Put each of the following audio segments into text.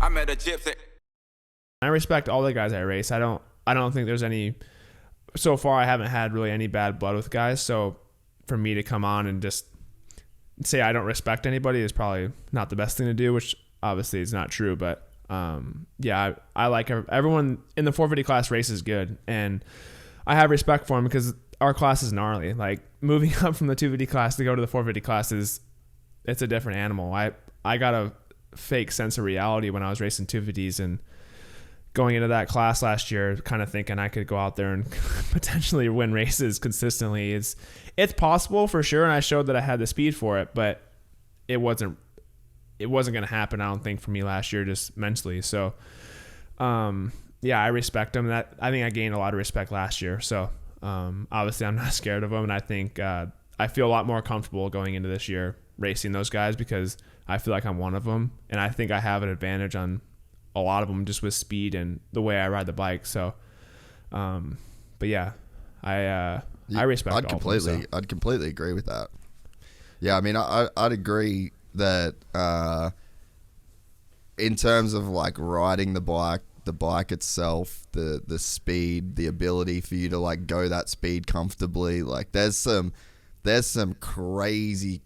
I met a gypsy. I respect all the guys I race. I don't think there's any. So far, I haven't had really any bad blood with guys. So for me to come on and just say I don't respect anybody is probably not the best thing to do, which obviously is not true. But yeah, I like everyone in the 450 class race is good, and I have respect for them because our class is gnarly. Like moving up from the 250 class to go to the 450 class it's a different animal. I got a fake sense of reality when I was racing 250s and going into that class last year, kind of thinking I could go out there and potentially win races consistently. It's possible for sure, and I showed that I had the speed for it, but it wasn't going to happen, I don't think, for me last year, just mentally. So, yeah, I respect him. I think I gained a lot of respect last year. So, obviously, I'm not scared of him, and I think I feel a lot more comfortable going into this year racing those guys because I feel like I'm one of them, and I think I have an advantage on a lot of them just with speed and the way I ride the bike. So, but yeah, I respect all of them, so. I'd completely agree with that. Yeah, I mean, I'd agree that in terms of like riding the bike itself, the speed, the ability for you to like go that speed comfortably, like there's some crazy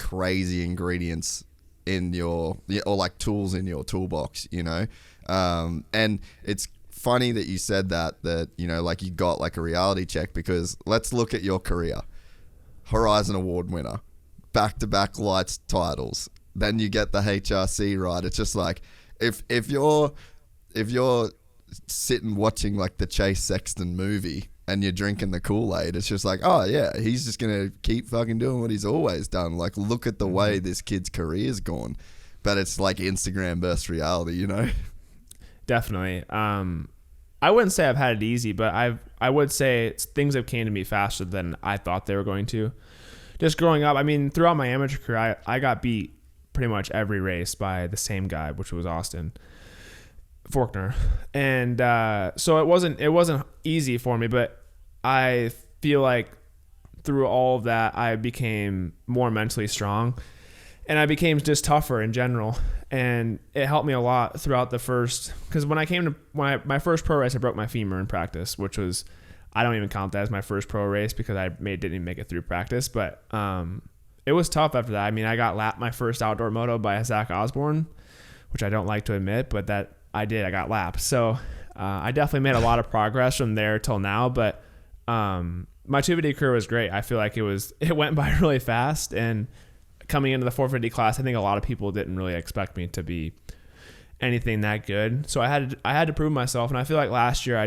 ingredients in or like tools in your toolbox, you know. And it's funny that you said that, you know, like you got like a reality check, because let's look at your career. Horizon Award winner, back-to-back lights titles. Then you get the HRC ride. It's just like, if you're sitting watching like the Chase Sexton movie and you're drinking the Kool-Aid, it's just like, oh yeah, he's just going to keep fucking doing what he's always done. Like, look at the way this kid's career's gone. But it's like Instagram versus reality, you know? Definitely. I wouldn't say I've had it easy, but I would say things have came to me faster than I thought they were going to. Just growing up, I mean, throughout my amateur career, I got beat pretty much every race by the same guy, which was Austin Forkner. And so it wasn't easy for me, but I feel like through all of that, I became more mentally strong. And I became just tougher in general, and it helped me a lot throughout the first. Because when I came to my first pro race, I broke my femur in practice, which was, I don't even count that as my first pro race because didn't even make it through practice. But it was tough after that. I mean, I got lapped my first outdoor moto by Zach Osborne, which I don't like to admit, but that I did. I got lapped, so I definitely made a lot of progress from there till now. But my 250 career was great. I feel like it went by really fast, and coming into the 450 class, I think a lot of people didn't really expect me to be anything that good. So I had to prove myself, and I feel like last year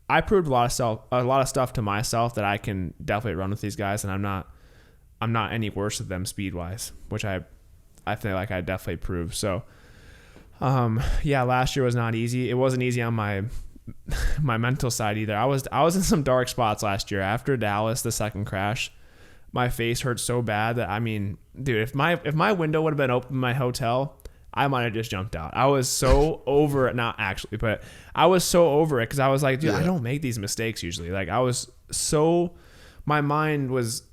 I proved a lot of stuff to myself that I can definitely run with these guys, and I'm not any worse than them speed wise, which I feel like I definitely proved. So yeah, last year was not easy. It wasn't easy on my mental side either. I was in some dark spots last year after Dallas, the second crash. My face hurt so bad that, I mean, dude, if my window would have been open in my hotel, I might have just jumped out. I was so over it. Not actually, but I was so over it because I was like, dude, I don't make these mistakes usually. Like, my mind was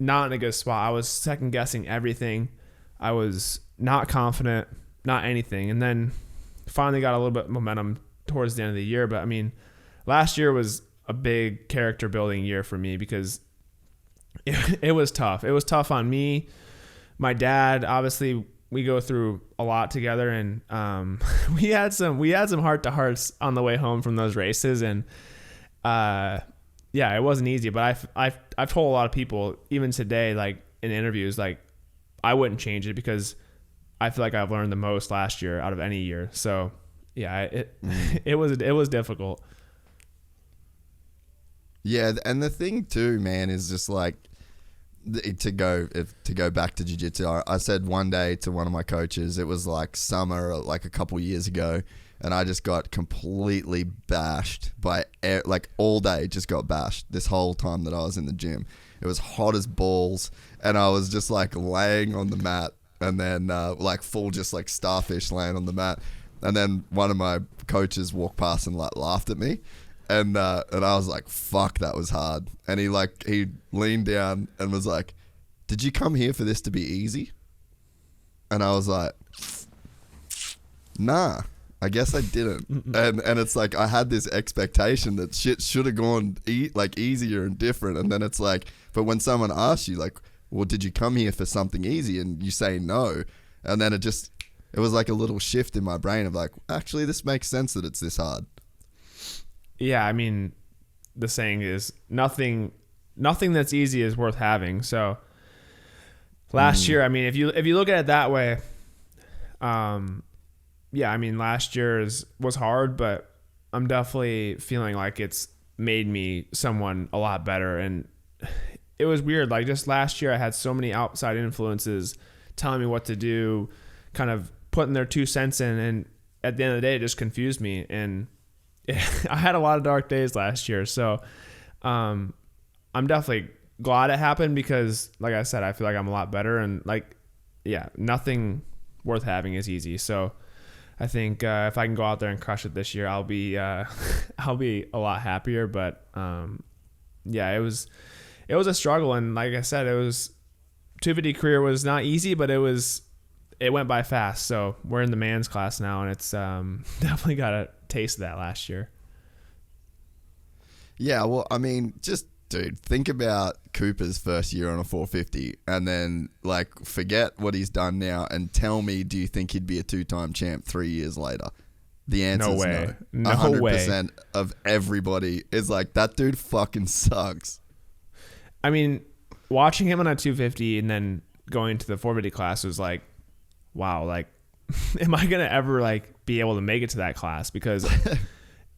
not in a good spot. I was second guessing everything. I was not confident, not anything. And then finally got a little bit of momentum towards the end of the year. But I mean, last year was a big character building year for me because it was tough. It was tough on me. My dad, obviously, we go through a lot together, and we had some heart to hearts on the way home from those races, and yeah, it wasn't easy. But I've told a lot of people, even today, like in interviews, like I wouldn't change it because I feel like I've learned the most last year out of any year. So yeah, it was difficult. Yeah, and the thing too, man, is just like to go back to jiu-jitsu. I said one day to one of my coaches, it was like summer, like a couple years ago, and I just got completely bashed by like all day. Just got bashed this whole time that I was in the gym. It was hot as balls, and I was just like laying on the mat, and then like full just like starfish laying on the mat, and then one of my coaches walked past and like laughed at me. And I was like, fuck, that was hard. And he leaned down and was like, did you come here for this to be easy? And I was like, nah, I guess I didn't. And it's like I had this expectation that shit should have gone like easier and different. And then it's like, but when someone asks you like, well, did you come here for something easy? And you say no. And then it was like a little shift in my brain of like, actually, this makes sense that it's this hard. Yeah, I mean, the saying is nothing that's easy is worth having. So last year, I mean, if you look at it that way, yeah, I mean, last year was hard, but I'm definitely feeling like it's made me someone a lot better. And it was weird. Like just last year, I had so many outside influences telling me what to do, kind of putting their 2 cents in. And at the end of the day, it just confused me. And I had a lot of dark days last year. So I'm definitely glad it happened because, like I said, I feel like I'm a lot better. And like, yeah, nothing worth having is easy. So I think if I can go out there and crush it this year, I'll be a lot happier. But yeah, it was a struggle, and like I said, 250 career was not easy, but it went by fast. So we're in the man's class now, and it's definitely got a taste of that last year. Yeah, well, I mean, just dude, think about Cooper's first year on a 450 and then like forget what he's done now and tell me, do you think he'd be a 2-time champ 3 years later? The answer is no. No 100% way. of everybody is like, that dude fucking sucks. I mean, watching him on a 250 and then going to the 450 class was like, wow, like, am I going to ever like be able to make it to that class? Because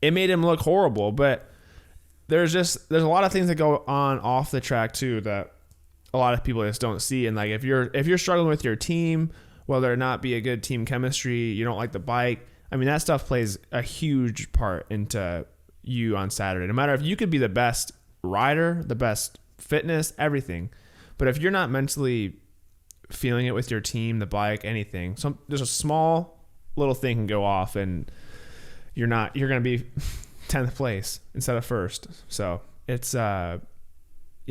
it made him look horrible, but there's a lot of things that go on off the track too that a lot of people just don't see. And like if you're struggling with your team, whether or not be a good team chemistry, you don't like the bike, I mean that stuff plays a huge part into you on Saturday. No matter if you could be the best rider, the best fitness, everything, but if you're not mentally feeling it with your team, the bike, anything, there's a small little thing can go off and you're gonna be 10th place instead of first. So it's yeah,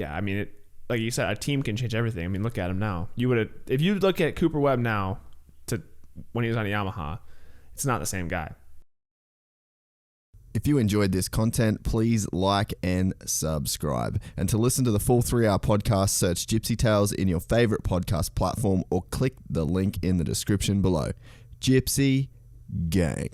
I mean it, like you said, a team can change everything. I mean look at him now. If you look at Cooper Webb now to when he was on a Yamaha, it's not the same guy. If you enjoyed this content, please like and subscribe. And to listen to the full 3-hour podcast, search Gypsy Tales in your favorite podcast platform or click the link in the description below. Gypsy Gang.